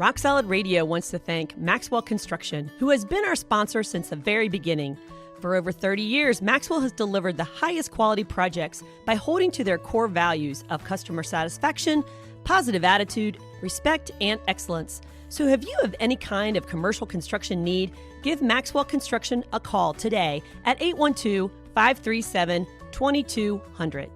Rock Solid Radio wants to thank Maxwell Construction, who has been our sponsor since the very beginning. For over 30 years, Maxwell has delivered the highest quality projects by holding to their core values of customer satisfaction, positive attitude, respect, and excellence. So if you have any kind of commercial construction need, give Maxwell Construction a call today at 812-537-2200.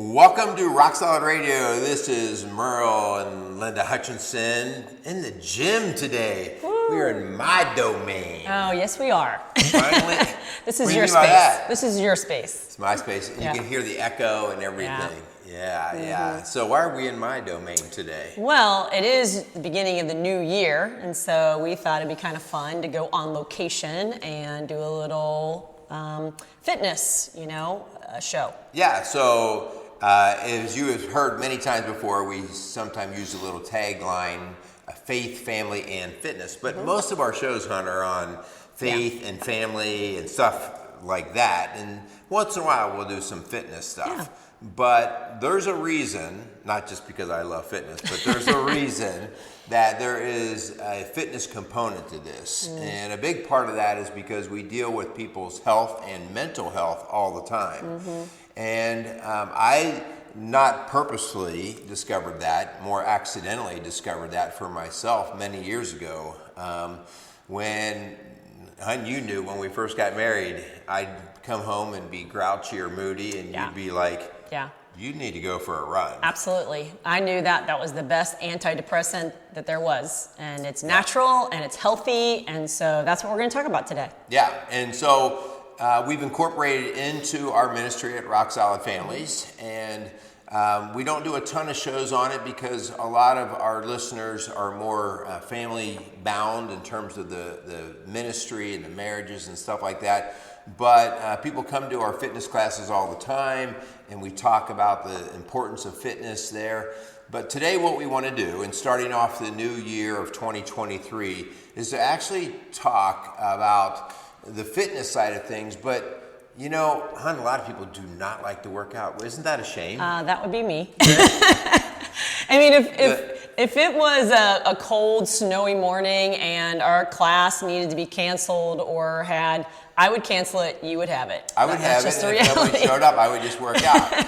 Welcome to Rock Solid Radio. This is Merrill and Linda Hutchinson in the gym today. Woo. We are in my domain. Oh, yes, we are. Finally. This is your space. This is your space. It's my space. You can hear the echo and everything. Yeah. So why are we in my domain today? Well, it is the beginning of the new year, and so we thought it'd be kind of fun to go on location and do a little fitness, show. Yeah, so as you have heard many times before, we sometimes use a little tagline, faith, family, and fitness. But most of our shows, Hunt, are on faith and family and stuff like that. And once in a while, we'll do some fitness stuff. Yeah. But there's a reason, not just because I love fitness, but there's a reason that there is a fitness component to this. And a big part of that is because we deal with people's health and mental health all the time. And I not purposefully discovered that, more accidentally discovered that for myself many years ago. When you knew when we first got married, I'd come home and be grouchy or moody, and you'd be like, you need to go for a run. Absolutely. I knew that was the best antidepressant that there was. And it's natural and it's healthy. And so that's what we're going to talk about today. Yeah. And so we've incorporated into our ministry at Rock Solid Families. And we don't do a ton of shows on it because a lot of our listeners are more family bound in terms of the ministry and the marriages and stuff like that. But people come to our fitness classes all the time, and we talk about the importance of fitness there. But today what we want to do, and starting off the new year of 2023, is to actually talk about the fitness side of things. But, a lot of people do not like to work out. Isn't that a shame? That would be me. I mean, if it was a cold, snowy morning and our class needed to be canceled or I would cancel it, you would have it. I would have it, and if nobody showed up, I would just work out.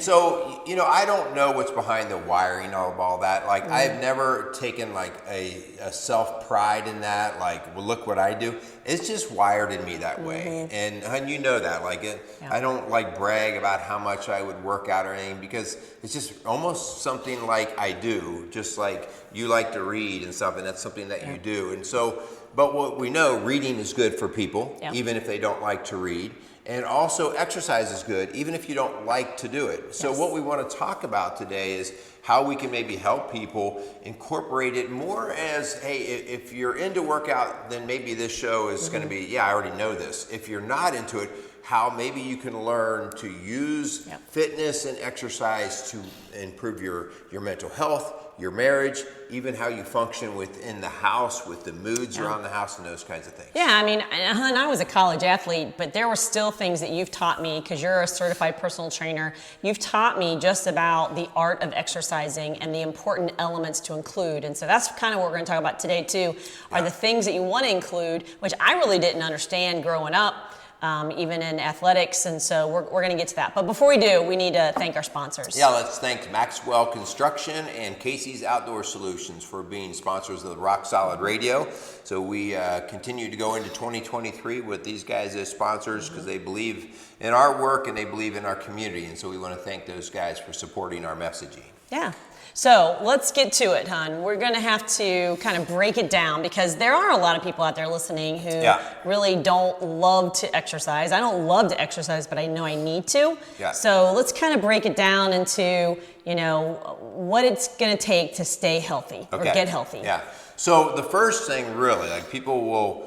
So, I don't know what's behind the wiring of all that. Like, I've never taken like a self-pride in that, like, well, look what I do. It's just wired in me that way. And you know that, like, I don't like brag about how much I would work out or anything because it's just almost something like I do, just like you like to read and stuff, and that's something that you do. And so, but what we know, reading is good for people, even if they don't like to read. And also exercise is good, even if you don't like to do it. So what we want to talk about today is how we can maybe help people incorporate it more as, hey, if you're into workout, then maybe this show is going to be, I already know this. If you're not into it, how maybe you can learn to use fitness and exercise to improve your mental health, your marriage, even how you function within the house with the moods around the house and those kinds of things. Yeah, I mean, I was a college athlete, but there were still things that you've taught me because you're a certified personal trainer. You've taught me just about the art of exercising and the important elements to include. And so that's kind of what we're going to talk about today too, are the things that you want to include, which I really didn't understand growing up. Even in athletics, and so we're going to get to that. But before we do, we need to thank our sponsors. Yeah, let's thank Maxwell Construction and Casey's Outdoor Solutions for being sponsors of the Rock Solid Radio. So we continue to go into 2023 with these guys as sponsors because they believe in our work and they believe in our community. And so we want to thank those guys for supporting our messaging. Yeah. So let's get to it, hon. We're going to have to kind of break it down because there are a lot of people out there listening who really don't love to exercise. I don't love to exercise, but I know I need to. Yeah. So let's kind of break it down into, what it's going to take to stay healthy or get healthy. Yeah. So the first thing really, like people will,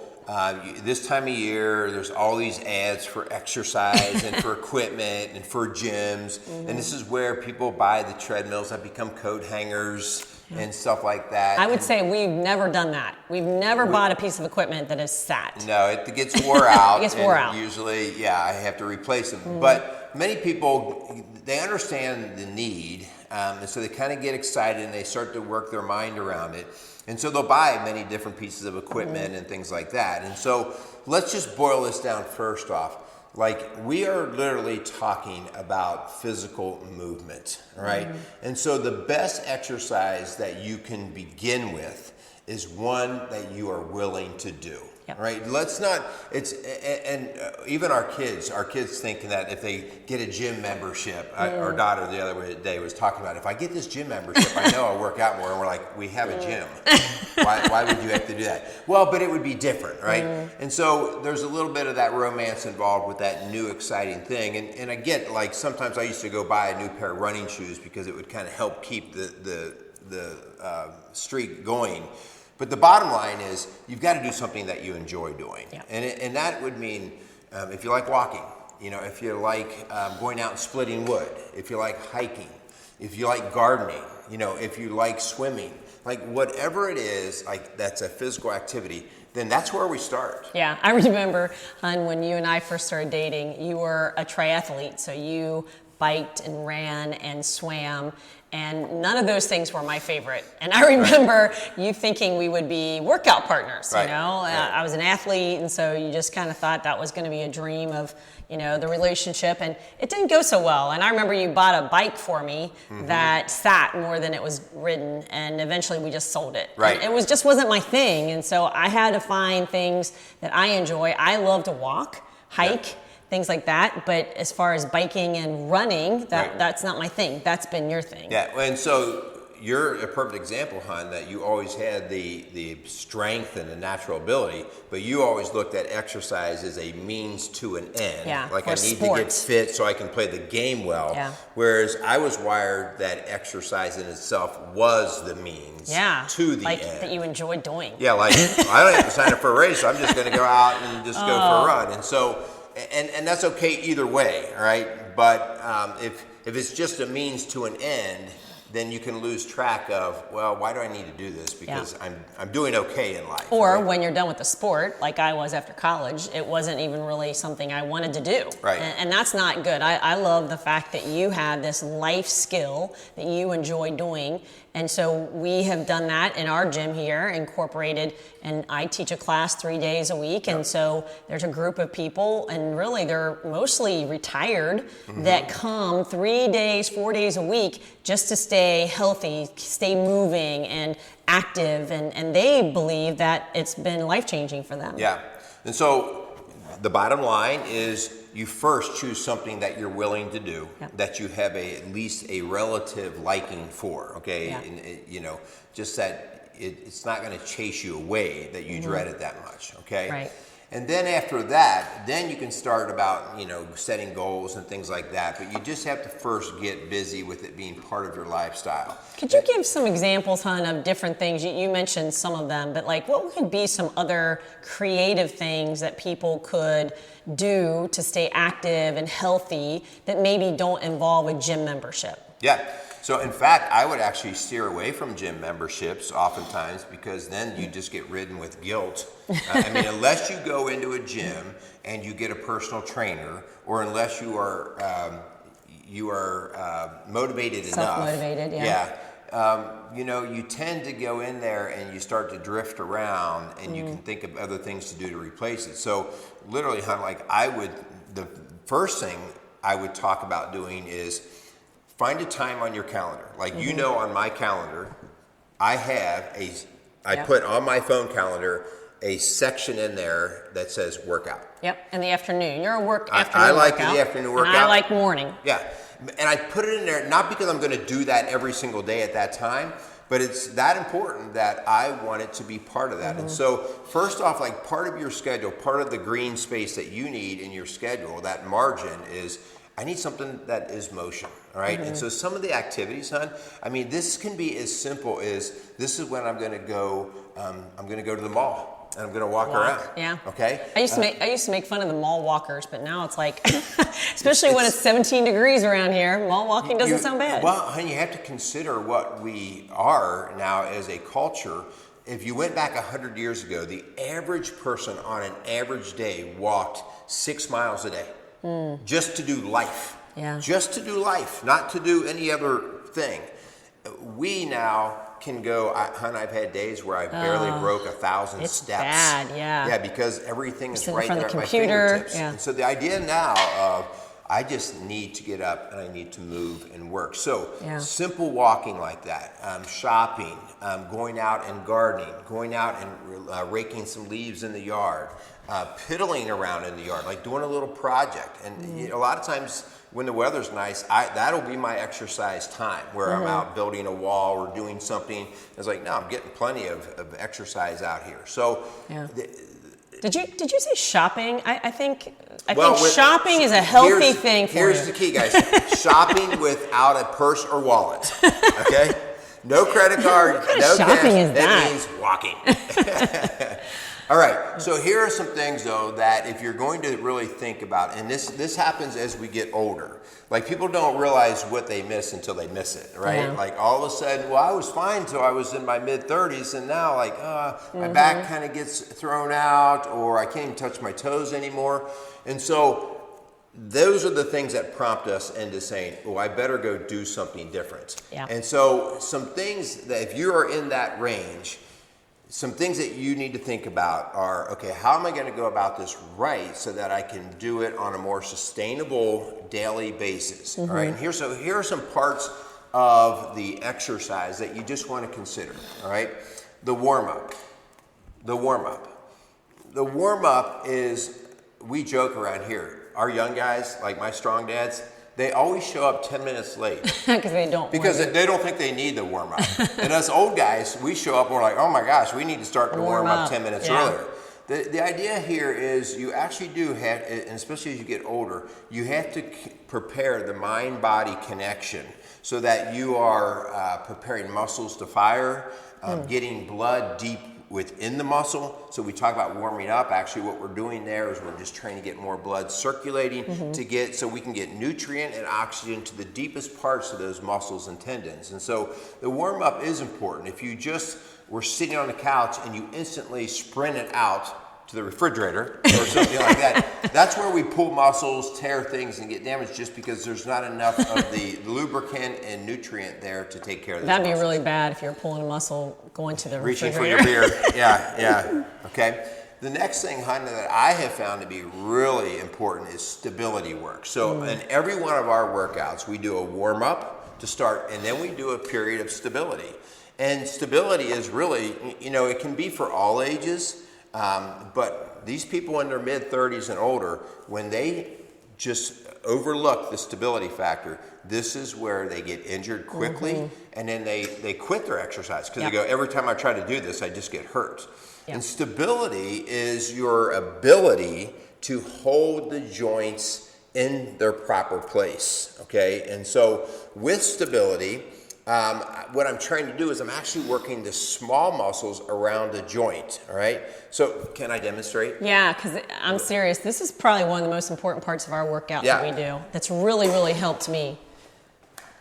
this time of year, there's all these ads for exercise and for equipment and for gyms. And this is where people buy the treadmills that become coat hangers and stuff like that. I would say we've never done that. We've never bought a piece of equipment that has sat. No, it gets wore out. It gets wore out. Usually, I have to replace them. But many people, they understand the need, and so they kind of get excited and they start to work their mind around it. And so they'll buy many different pieces of equipment and things like that. And so let's just boil this down first off. Like, we are literally talking about physical movement, right? And so the best exercise that you can begin with is one that you are willing to do. Yep. Right? Let's not, even our kids thinking that if they get a gym membership, our daughter the other day was talking about, if I get this gym membership, I know I'll work out more. And we're like, we have a gym. Why would you have to do that? Well, but it would be different, right? And so there's a little bit of that romance involved with that new exciting thing. And I get, like, sometimes I used to go buy a new pair of running shoes because it would kind of help keep the streak going. But the bottom line is, you've got to do something that you enjoy doing. Yeah. And that would mean, if you like walking, if you like going out and splitting wood, if you like hiking, if you like gardening, if you like swimming, like whatever it is, like that's a physical activity, then that's where we start. Yeah, I remember, hon, when you and I first started dating, you were a triathlete, so you biked and ran and swam, and none of those things were my favorite. And I remember you thinking we would be workout partners, Right. I was an athlete, and so you just kind of thought that was going to be a dream of, the relationship, and it didn't go so well. And I remember you bought a bike for me that sat more than it was ridden, and eventually we just sold it. Right. And it just wasn't my thing, and so I had to find things that I enjoy. I love to walk, hike, things like that, but as far as biking and running, that's not my thing. That's been your thing. Yeah, and so you're a perfect example, hon, that you always had the strength and the natural ability, but you always looked at exercise as a means to an end. Yeah, like, or I need sports. to get fit so I can play the game well. Yeah. Whereas I was wired that exercise in itself was the means to the like end. that you enjoy doing. Yeah, like, I don't have to sign up for a race. I'm just going to go out and just go for a run. And so, and that's okay either way, all right? But if it's just a means to an end, then you can lose track of, well, why do I need to do this? Because I'm doing okay in life. Or right? when you're done with the sport, like I was after college, it wasn't even really something I wanted to do. Right. And that's not good. I love the fact that you have this life skill that you enjoy doing. And so we have done that in our gym here, incorporated, and I teach a class 3 days a week. And so there's a group of people, and really they're mostly retired, that come 3 days, 4 days a week just to stay healthy, stay moving and active. And they believe that it's been life-changing for them. Yeah. And so the bottom line is, you first choose something that you're willing to do, that you have at least a relative liking for, okay? Yeah. And, just that it's not going to chase you away, that you dread it that much, okay? Right. And then after that, then you can start about, setting goals and things like that, but you just have to first get busy with it being part of your lifestyle. Could you give some examples, hon, of different things? You mentioned some of them, but like what could be some other creative things that people could do to stay active and healthy that maybe don't involve a gym membership? Yeah. So in fact, I would actually steer away from gym memberships oftentimes, because then you just get ridden with guilt. Unless you go into a gym and you get a personal trainer, or unless you are motivated enough. Self-motivated, you tend to go in there and you start to drift around, and you can think of other things to do to replace it. So literally, hon, the first thing I would talk about doing is find a time on your calendar. Like, on my calendar, I have I put on my phone calendar a section in there that says workout. Yep, in the afternoon. You're a afternoon I like workout, the afternoon workout. And I like morning. Yeah, and I put it in there, not because I'm going to do that every single day at that time, but it's that important that I want it to be part of that. And so first off, like, part of your schedule, part of the green space that you need in your schedule, that margin, is I need something that is motion, all right? And so some of the activities, hon, this can be as simple as, this is when I'm going to go to the mall. and I'm going to walk around. Yeah. Okay. I used to make fun of the mall walkers, but now it's like, especially when it's 17 degrees around here, mall walking doesn't sound bad. Well, honey, you have to consider what we are now as a culture. If you went back 100 years ago, the average person on an average day walked 6 miles a day just to do life. Yeah. Just to do life, not to do any other thing. We now can go, I've had days where I barely broke 1,000 steps. It's bad, yeah. Yeah, because everything is in right front there of at the my computer, fingertips. yeah. And so the idea now of, I just need to get up and I need to move and work. So simple walking like that, shopping, going out and gardening, going out and raking some leaves in the yard, piddling around in the yard, like doing a little project. And a lot of times when the weather's nice, that'll be my exercise time where I'm out building a wall or doing something. It's like, no, I'm getting plenty of exercise out here. So. Did you say shopping? I think shopping is a healthy thing for you. Here's the key, guys. Shopping without a purse or wallet. Okay? No credit card, no shopping cash. Is that means walking. All right. So here are some things, though, that if you're going to really think about, and this happens as we get older. Like, people don't realize what they miss until they miss it, right? Yeah. Like, all of a sudden, well, I was fine until I was in my mid-30s, and now, like, my back kind of gets thrown out, or I can't even touch my toes anymore. And so those are the things that prompt us into saying, oh, I better go do something different. Yeah. And so some things that if you are in that range, some things that you need to think about are, okay, how am I going to go about this right so that I can do it on a more sustainable daily basis? All right, and here are some parts of the exercise that you just want to consider. All right, the warm-up. The warm-up is, we joke around here, our young guys, like my strong dads, they always show up 10 minutes late. Because they don't think they need the warm-up. And us old guys, we show up and we're like, oh my gosh, we need to start the warm-up 10 minutes earlier. The idea here is you actually do have, and especially as you get older, you have to prepare the mind-body connection so that you are preparing muscles to fire, getting blood deep within the muscle. So we talk about warming up. Actually, what we're doing there is we're just trying to get more blood circulating so we can get nutrient and oxygen to the deepest parts of those muscles and tendons. And so the warm up is important. If you just were sitting on the couch and you instantly sprint it out to the refrigerator or something like that, that's where we pull muscles, tear things, and get damaged just because there's not enough of the lubricant and nutrient there to take care of those That'd muscles. be really bad if you're pulling a muscle going to the refrigerator. Reaching for your beer. Yeah. Okay. The next thing, Hannah, that I have found to be really important is stability work. So in every one of our workouts, we do a warm-up to start, and then we do a period of stability. And stability is really, it can be for all ages, but these people in their mid-30s and older, when they just overlook the stability factor, this is where they get injured quickly, and then they quit their exercise because they go, every time I try to do this, I just get hurt. And stability is your ability to hold the joints in their proper place, okay? And so with stability, what I'm trying to do is I'm actually working the small muscles around the joint, all right? So can I demonstrate? Yeah, because I'm serious. This is probably one of the most important parts of our workout that we do. That's really, really helped me.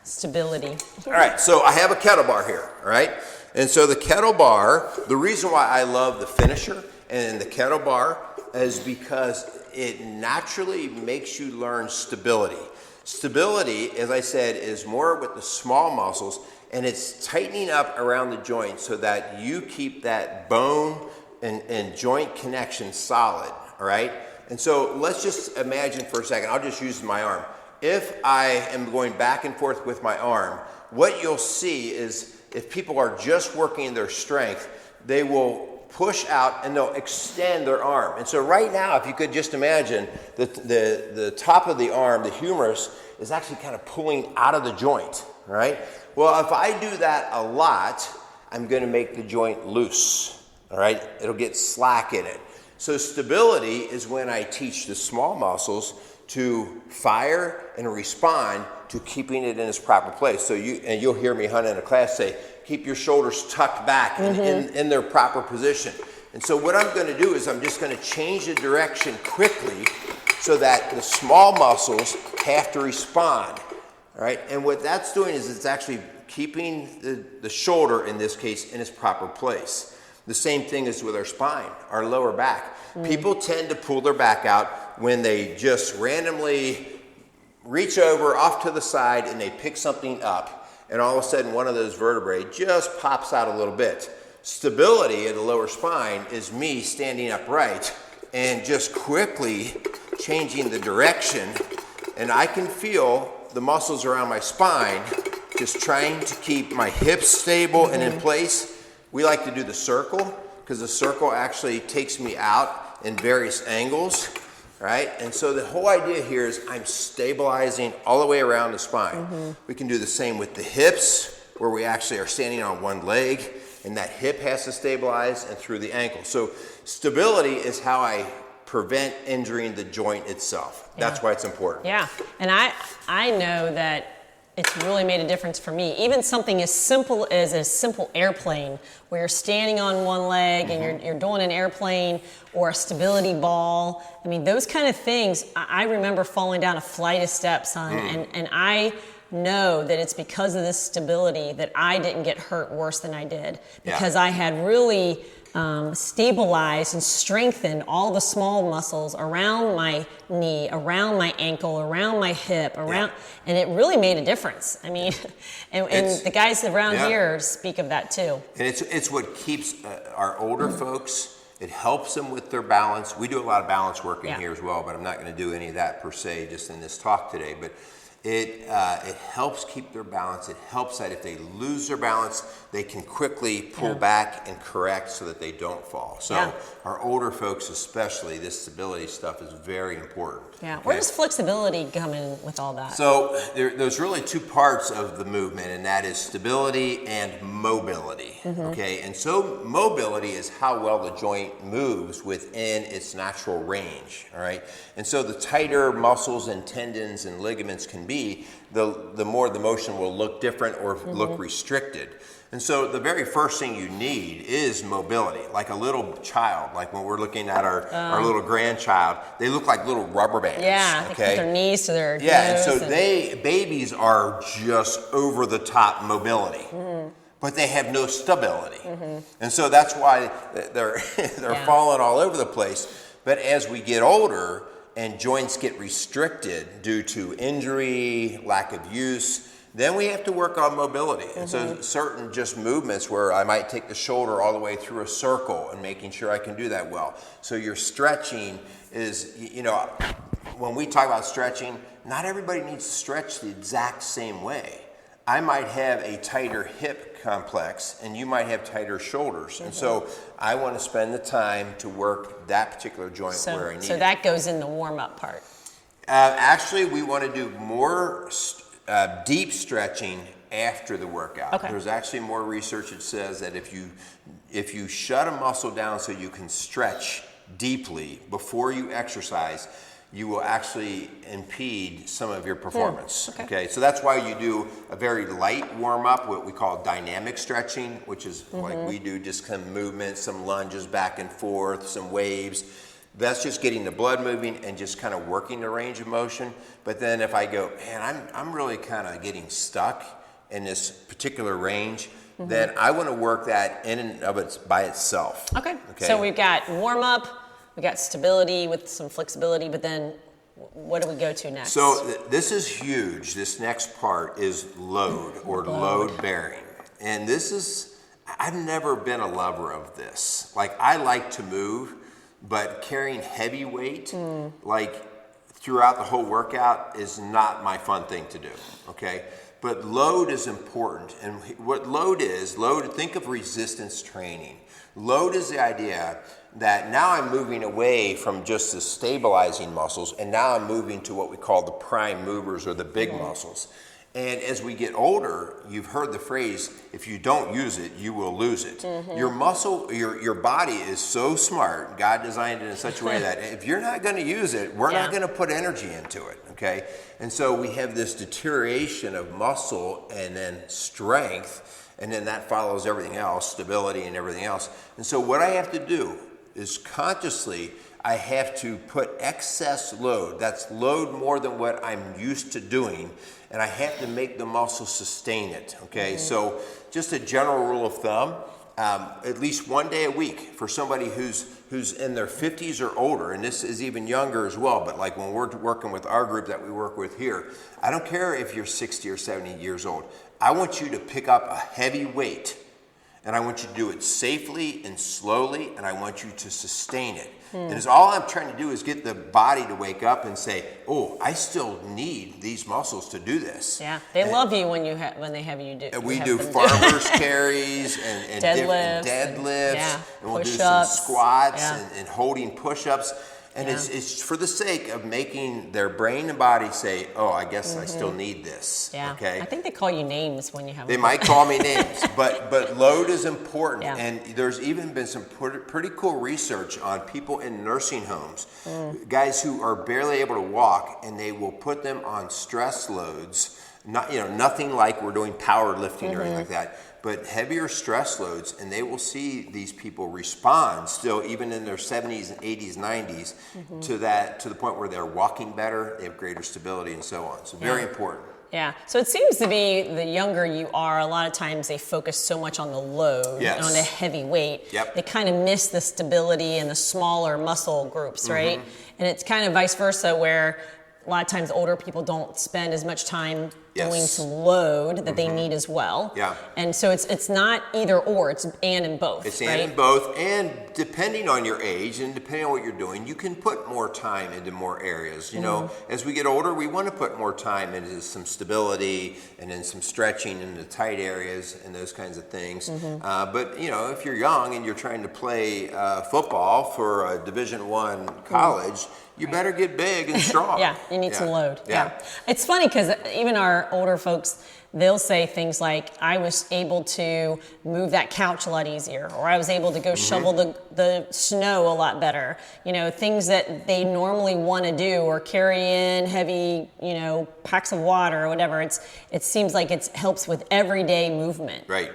Stability. All right, so I have a kettle bar here, all right? And so the kettle bar, the reason why I love the finisher and the kettle bar is because it naturally makes you learn stability. Stability, as I said, is more with the small muscles, and it's tightening up around the joint so that you keep that bone and joint connection solid, all right? And so let's just imagine for a second, I'll just use my arm. If I am going back and forth with my arm, what you'll see is if people are just working their strength, they will push out and they'll extend their arm. And so right now, if you could just imagine the top of the arm, the humerus, is actually kind of pulling out of the joint, right? Well, if I do that a lot, I'm going to make the joint loose, all right? It'll get slack in it. So stability is when I teach the small muscles to fire and respond to keeping it in its proper place. So you'll hear me, Hannah, in a class say, keep your shoulders tucked back in their proper position. And so what I'm going to do is I'm just going to change the direction quickly so that the small muscles have to respond. All right, and what that's doing is it's actually keeping the shoulder, in this case, in its proper place. The same thing is with our spine, our lower back. People tend to pull their back out when they just randomly reach over off to the side and they pick something up, and all of a sudden one of those vertebrae just pops out a little bit. Stability in the lower spine is me standing upright and just quickly changing the direction, and I can feel the muscles around my spine just trying to keep my hips stable and in place. We like to do the circle because the circle actually takes me out in various angles, right? And so the whole idea here is I'm stabilizing all the way around the spine. We can do the same with the hips, where we actually are standing on one leg and that hip has to stabilize, and through the ankle. So stability is how I prevent injuring the joint itself. That's why it's important. Yeah, and I know that it's really made a difference for me. Even something as simple as a simple airplane, where you're standing on one leg and you're doing an airplane, or a stability ball. I mean, those kind of things, I remember falling down a flight of steps on, and I know that it's because of this stability that I didn't get hurt worse than I did, because I had really stabilized and strengthened all the small muscles around my knee, around my ankle, around my hip, and it really made a difference. I mean, and the guys around here speak of that too. And it's what keeps our older folks. It helps them with their balance. We do a lot of balance work in here as well, but I'm not going to do any of that per se just in this talk today. But it helps keep their balance. It helps that if they lose their balance, they can quickly pull back and correct so that they don't fall. So our older folks especially, this stability stuff is very important. Yeah. Where does flexibility come in with all that? So there's really two parts of the movement, and that is stability and mobility. Okay, and so mobility is how well the joint moves within its natural range. All right, and so the tighter muscles and tendons and ligaments can be, the more the motion will look different or look restricted. And so the very first thing you need is mobility. Like a little child, like when we're looking at our little grandchild, they look like little rubber bands. Yeah, they put their knees to their nose. And so babies are just over the top mobility. But they have no stability. And so that's why they're falling all over the place. But as we get older and joints get restricted due to injury, lack of use, then we have to work on mobility. And so certain just movements where I might take the shoulder all the way through a circle and making sure I can do that well. So your stretching is, when we talk about stretching, not everybody needs to stretch the exact same way. I might have a tighter hip complex and you might have tighter shoulders. And so I want to spend the time to work that particular joint where I need it. So that goes in the warm-up part. Actually, we want to do more deep stretching after the workout. Okay. There's actually more research that says that if you shut a muscle down so you can stretch deeply before you exercise, you will actually impede some of your performance. Okay, so that's why you do a very light warm-up, what we call dynamic stretching, which is like we do, just some movement, some lunges back and forth, some waves. That's just getting the blood moving and just kind of working the range of motion. But then if I go, man, I'm really kind of getting stuck in this particular range, then I want to work that in and of it by itself. Okay. So we've got warm-up, we got stability with some flexibility, but then what do we go to next? So this is huge. This next part is load or load bearing. And this is, I've never been a lover of this. Like, I like to move, but carrying heavy weight, like throughout the whole workout, is not my fun thing to do, okay? But load is important. And what load is, think of resistance training. Load is the idea that now I'm moving away from just the stabilizing muscles, and now I'm moving to what we call the prime movers or the big muscles. And as we get older, you've heard the phrase, if you don't use it, you will lose it. Your muscle, your body is so smart. God designed it in such a way that if you're not going to use it, we're not going to put energy into it, okay? And so we have this deterioration of muscle and then strength. and then that follows everything else, stability and everything else. And so what I have to do is consciously, I have to put excess load, that's load more than what I'm used to doing, and I have to make the muscle sustain it, okay? So just a general rule of thumb, at least one day a week for somebody who's in their 50s or older, and this is even younger as well, but like when we're working with our group that we work with here, I don't care if you're 60 or 70 years old. I want you to pick up a heavy weight, and I want you to do it safely and slowly, and I want you to sustain it. And it's all I'm trying to do is get the body to wake up and say, oh, I still need these muscles to do this. Yeah, they love you when they have you do. And we do farmers carries and deadlifts, yeah, and we'll do some push-ups, squats and holding push-ups. And it's for the sake of making their brain and body say, oh, I guess I still need this. Yeah. Okay. I think they call you names when you have They them. might call me names, but load is important. Yeah. And there's even been some pretty cool research on people in nursing homes, guys who are barely able to walk, and they will put them on stress loads. Nothing like we're doing power lifting or anything like that, but heavier stress loads, and they will see these people respond still, even in their 70s and 80s, 90s, to the point where they're walking better, they have greater stability, and so on. So very important. Yeah, so it seems to be the younger you are, a lot of times they focus so much on the load, Yes. and on the heavy weight, Yep. they kind of miss the stability and the smaller muscle groups, right? And it's kind of vice versa, where a lot of times older people don't spend as much time doing some load that they need as well. Yeah. And so it's not either or, it's and in both. It's right? and in both, and depending on your age and depending on what you're doing, you can put more time into more areas. You know, as we get older, we want to put more time into some stability and then some stretching in the tight areas and those kinds of things. But if you're young and you're trying to play football for a Division I college, you better get big and strong. Yeah, you need some load. Yeah. It's funny because even our older folks, they'll say things like, I was able to move that couch a lot easier, or I was able to go shovel the snow a lot better. Things that they normally want to do, or carry in heavy, packs of water or whatever. It seems like it helps with everyday movement. Right.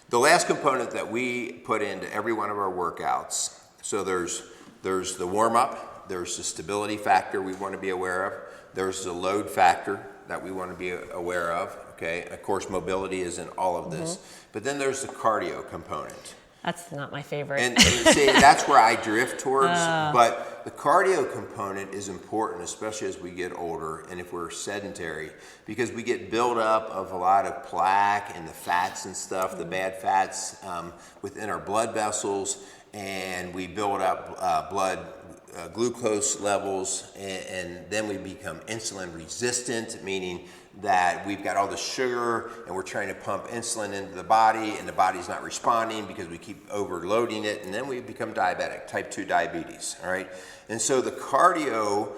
The last component that we put into every one of our workouts, so there's the warm-up, there's the stability factor we want to be aware of, there's the load factor that we want to be aware of, okay? Of course, mobility is in all of this. But then there's the cardio component. That's not my favorite. And see, that's where I drift towards. But the cardio component is important, especially as we get older and if we're sedentary, because we get buildup of a lot of plaque and the fats and stuff, the bad fats within our blood vessels, and we build up blood glucose levels, and then we become insulin resistant, meaning that we've got all the sugar and we're trying to pump insulin into the body, and the body's not responding because we keep overloading it, and then we become diabetic, type 2 diabetes, all right? And so the cardio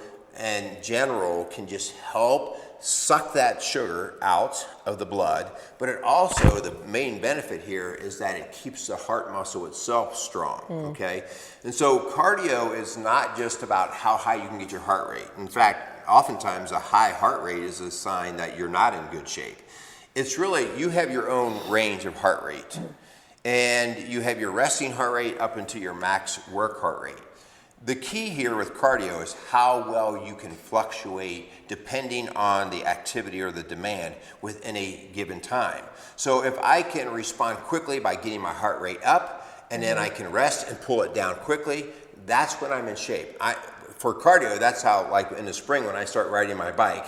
in general can just help suck that sugar out of the blood, but it also, the main benefit here is that it keeps the heart muscle itself strong, okay? And so cardio is not just about how high you can get your heart rate. In fact, oftentimes a high heart rate is a sign that you're not in good shape. It's really, you have your own range of heart rate, and you have your resting heart rate up into your max work heart rate. The key here with cardio is how well you can fluctuate depending on the activity or the demand within a given time. So if I can respond quickly by getting my heart rate up, and then I can rest and pull it down quickly, that's when I'm in shape. For cardio, that's how, like in the spring when I start riding my bike,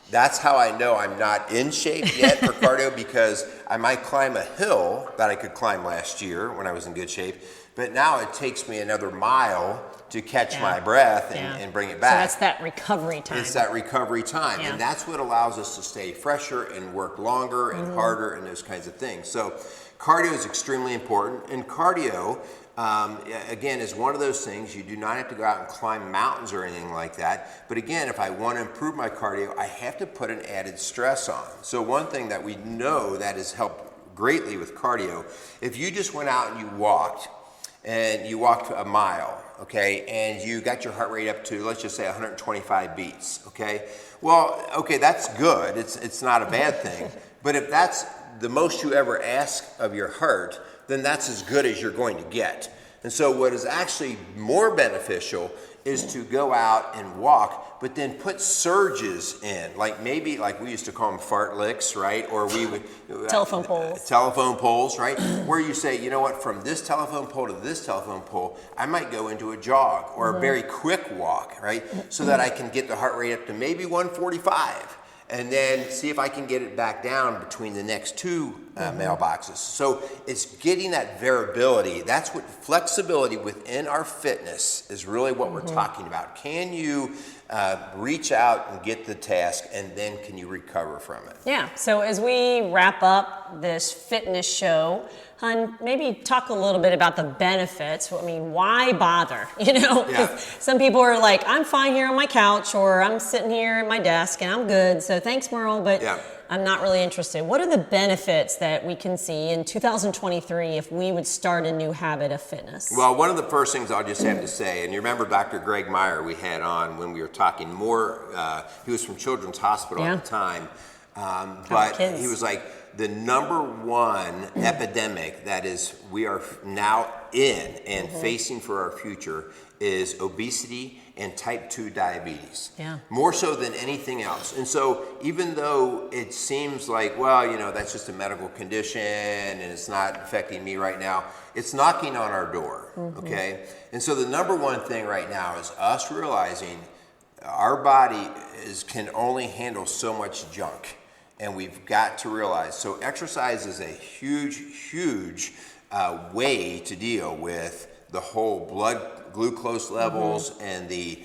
that's how I know I'm not in shape yet for cardio, because I might climb a hill that I could climb last year when I was in good shape, but now it takes me another mile to catch my breath and bring it back. So that's that recovery time. It's that recovery time. And that's what allows us to stay fresher and work longer and harder and those kinds of things. So cardio is extremely important. And cardio, again, is one of those things. You do not have to go out and climb mountains or anything like that. But again, if I want to improve my cardio, I have to put an added stress on. So one thing that we know that has helped greatly with cardio, if you just went out and you walked a mile, okay, and you got your heart rate up to, let's just say 125 beats, okay? Well, okay, that's good. It's not a bad thing. But if that's the most you ever ask of your heart, then that's as good as you're going to get. And so what is actually more beneficial is to go out and walk, but then put surges in, like maybe, like we used to call them fartlicks, right? Or we would telephone poles. Telephone poles, right? Where you say, you know what, from this telephone pole to this telephone pole, I might go into a jog or a very quick walk, right? So that I can get the heart rate up to maybe 145. And then see if I can get it back down between the next two mailboxes. So it's getting that variability. That's what flexibility within our fitness is really what we're talking about. Can you reach out and get the task, and then can you recover from it? Yeah, so as we wrap up this fitness show, Hun, maybe talk a little bit about the benefits. I mean, why bother? You know, some people are like, I'm fine here on my couch, or I'm sitting here at my desk and I'm good. So thanks, Merle, but I'm not really interested. What are the benefits that we can see in 2023 if we would start a new habit of fitness? Well, one of the first things I'll just have to say, and you remember Dr. Greg Meyer we had on when we were talking more, he was from Children's Hospital at the time, but he was like, the number one epidemic that is we are now in and facing for our future is obesity and type 2 diabetes. More so than anything else. And so even though it seems like, well, you know, that's just a medical condition and it's not affecting me right now, it's knocking on our door, okay? And so the number one thing right now is us realizing our body can only handle so much junk. And we've got to realize, so exercise is a huge way to deal with the whole blood glucose levels and the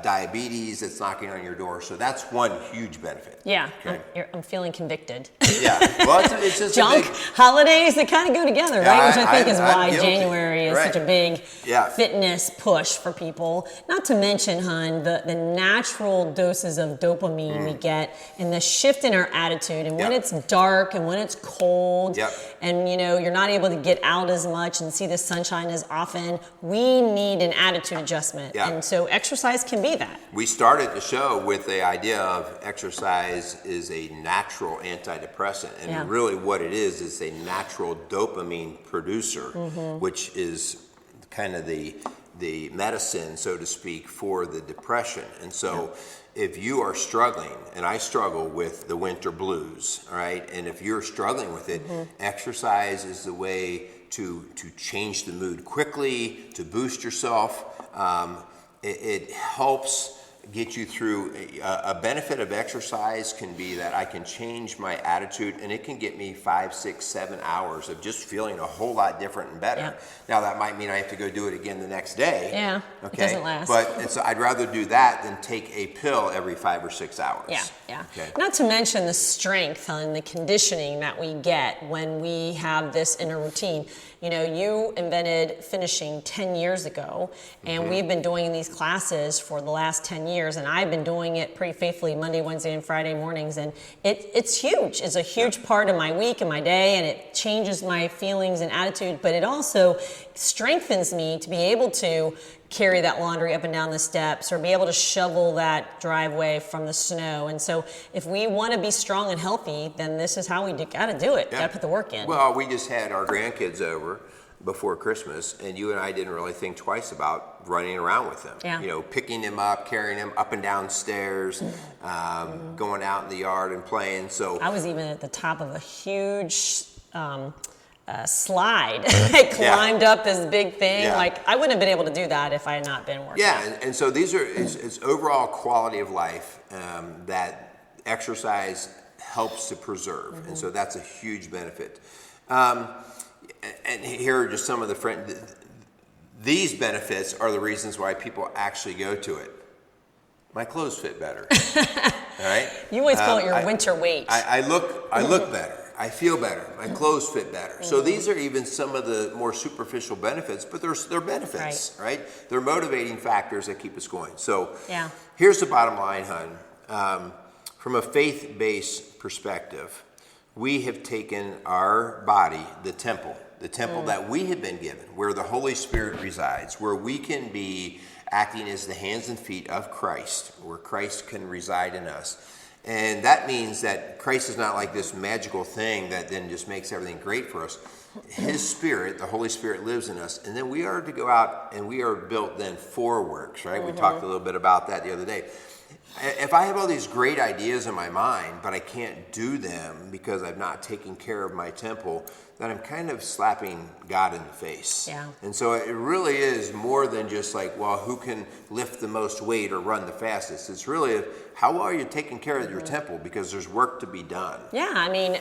diabetes that's knocking on your door. So that's one huge benefit. Yeah, okay. I'm feeling convicted. Yeah, well, it's just junk, holidays, they kind of go together, right? Which I think is why January is such a big fitness push for people. Not to mention, Hun, the natural doses of dopamine we get and the shift in our attitude. And when it's dark and when it's cold and, you know, you're not able to get out as much and see the sunshine as often, we need an attitude adjustment. And so exercise can be that. We started the show with the idea of exercise is a natural antidepressant, and really what it is a natural dopamine producer, which is kind of the medicine, so to speak, for the depression. And so if you are struggling, and I struggle with the winter blues, all right, and if you're struggling with it, exercise is the way to change the mood quickly, to boost yourself. It helps get you through. A benefit of exercise can be that I can change my attitude, and it can get me 5, 6, 7 hours of just feeling a whole lot different and better. Now that might mean I have to go do it again the next day. It doesn't last. But so I'd rather do that than take a pill every 5 or 6 hours. Okay. Not to mention the strength and the conditioning that we get when we have this in a routine. You know, you invented finishing 10 years ago, and we've been doing these classes for the last 10 years, and I've been doing it pretty faithfully Monday, Wednesday, and Friday mornings, and it's huge. It's a huge part of my week and my day, and it changes my feelings and attitude, but it also strengthens me to be able to carry that laundry up and down the steps or be able to shovel that driveway from the snow. And so if we want to be strong and healthy, then this is how we got to do it. Got to put the work in. Well, we just had our grandkids over before Christmas, and you and I didn't really think twice about running around with them. You know, picking them up, carrying them up and down stairs, going out in the yard and playing. So I was even at the top of a huge slide. I climbed up this big thing. Like, I wouldn't have been able to do that if I had not been working. And so these are, it's overall quality of life that exercise helps to preserve. And so that's a huge benefit. And here are just some of these benefits are the reasons why people actually go to it. My clothes fit better. All right? You always call it your winter weight. I look better. I feel better. My clothes fit better. So these are even some of the more superficial benefits, but they're benefits, right? They're motivating factors that keep us going. So here's the bottom line, Hun. From a faith-based perspective, we have taken our body, the temple that we have been given, where the Holy Spirit resides, where we can be acting as the hands and feet of Christ, where Christ can reside in us. And that means that Christ is not like this magical thing that then just makes everything great for us. His Spirit, the Holy Spirit, lives in us. And then we are to go out and we are built then for works, right? We talked a little bit about that the other day. If I have all these great ideas in my mind, but I can't do them because I've not taken care of my temple, then I'm kind of slapping God in the face. Yeah. And so it really is more than just like, well, who can lift the most weight or run the fastest? It's really how well are you taking care of your temple, because there's work to be done. Yeah, I mean,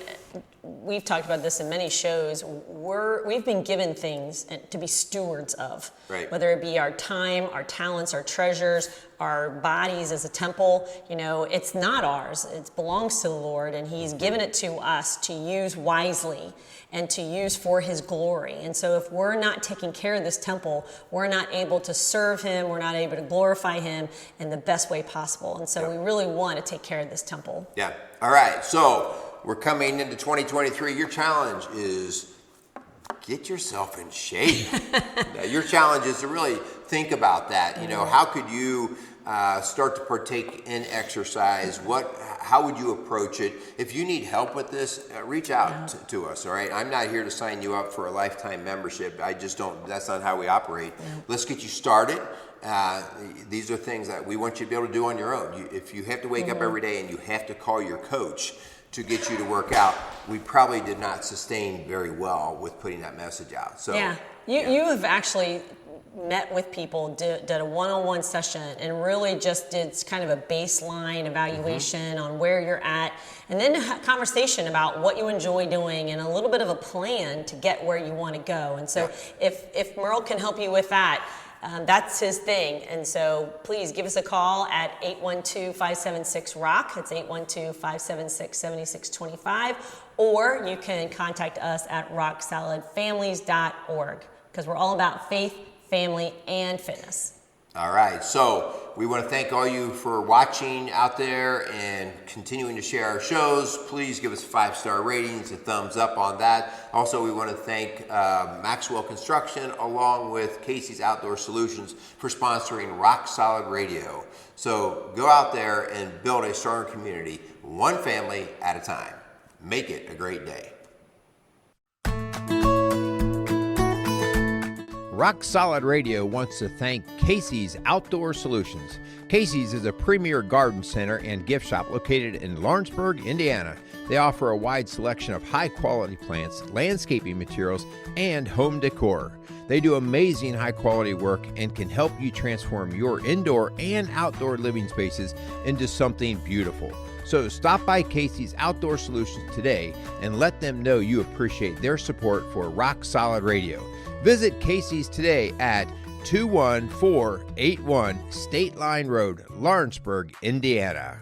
we've talked about this in many shows. We've been given things to be stewards of, right. Whether it be our time, our talents, our treasures, our bodies as a temple. You know, it's not ours. It belongs to the Lord, and He's given it to us to use wisely and to use for His glory. And so if we're not taking care of this temple, we're not able to serve Him, we're not able to glorify Him in the best way possible. And so we really want to take care of this temple. Yeah. All right. So we're coming into 2023. Your challenge is get yourself in shape. Your challenge is to really think about that. You know, how could you start to partake in exercise? How would you approach it? If you need help with this, reach out to us, all right? I'm not here to sign you up for a lifetime membership. I just don't, that's not how we operate. Let's get you started. These are things that we want you to be able to do on your own. If you have to wake up every day and you have to call your coach to get you to work out, we probably did not sustain very well with putting that message out. So you have actually met with people, did a one-on-one session, and really just did kind of a baseline evaluation on where you're at, and then a conversation about what you enjoy doing and a little bit of a plan to get where you want to go. And so if Merrill can help you with that, that's his thing. And so please give us a call at 812-576-ROCK. That's 812-576-7625. Or you can contact us at rocksolidfamilies.org, because we're all about faith, family, and fitness. All right. So we want to thank all you for watching out there and continuing to share our shows. Please give us 5-star ratings, a thumbs up on that. Also, we want to thank Maxwell Construction along with Casey's Outdoor Solutions for sponsoring Rock Solid Radio. So go out there and build a stronger community, one family at a time. Make it a great day. Rock Solid Radio wants to thank Casey's Outdoor Solutions. Casey's is a premier garden center and gift shop located in Lawrenceburg, Indiana. They offer a wide selection of high-quality plants, landscaping materials, and home decor. They do amazing high-quality work and can help you transform your indoor and outdoor living spaces into something beautiful. So stop by Casey's Outdoor Solutions today and let them know you appreciate their support for Rock Solid Radio. Visit Casey's today at 21481 State Line Road, Lawrenceburg, Indiana.